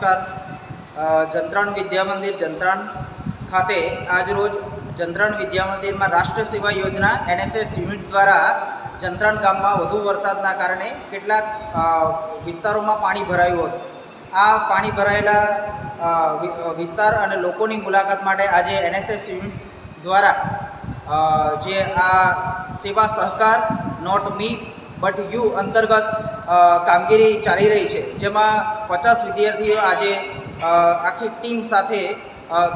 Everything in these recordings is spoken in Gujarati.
નમસ્કાર। જંત્રાણ વિદ્યા મંદિર જંત્રાણ ખાતે આજરોજ જંત્રાણ વિદ્યા મંદિરમાં રાષ્ટ્રીય સેવા યોજના NSS યુનિટ દ્વારા જંત્રાણ ગામમાં વધુ વરસાદના કારણે કેટલાક વિસ્તારોમાં પાણી ભરાયું હતું। આ પાણી ભરાયેલા વિસ્તાર અને લોકોની મુલાકાત માટે આજે NSS યુનિટ દ્વારા જે આ સેવા સહકાર નોટ મી બટ યુ અંતર્ગત કામગીરી ચાલી રહી છે, જેમાં 50 વિદ્યાર્થીઓ આજે આખી ટીમ સાથે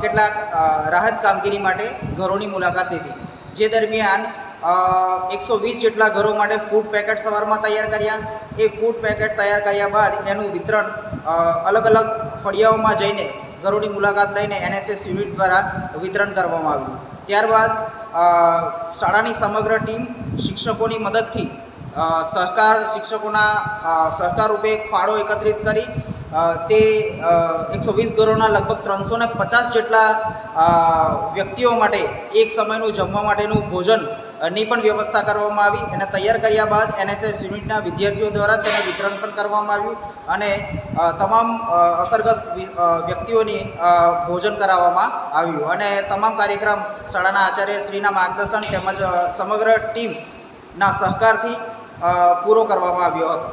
કેટલાક રાહત કામગીરી માટે ઘરોની મુલાકાત લીધી। જે દરમિયાન 120 જેટલા ઘરો માટે ફૂડ પેકેટ સવારમાં તૈયાર કર્યા। એ ફૂડ પેકેટ તૈયાર કર્યા બાદ એનું વિતરણ અલગ અલગ ફળિયાઓમાં જઈને ઘરોની મુલાકાત લઈને NSS યુનિટ દ્વારા વિતરણ કરવામાં આવ્યું। ત્યારબાદ શાળાની સમગ્ર ટીમ શિક્ષકોની મદદથી શિક્ષકોના સહકાર રૂપે ફાળો એકત્રિત કરી તે 120 ઘરોના લગભગ 350 જેટલા વ્યક્તિઓ માટે એક સમયનું જમવા માટેનું ભોજનની પણ વ્યવસ્થા કરવામાં આવી। એને તૈયાર કર્યા બાદ NSS યુનિટના વિદ્યાર્થીઓ દ્વારા તેને વિતરણ પણ કરવામાં આવ્યું અને તમામ અસરગ્રસ્ત વ્યક્તિઓની ભોજન કરાવવામાં આવ્યું અને તમામ કાર્યક્રમ શાળાના આચાર્યશ્રીના માર્ગદર્શન તેમજ સમગ્ર ટીમના સહકારથી પૂરો કરવામાં આવ્યો હતો।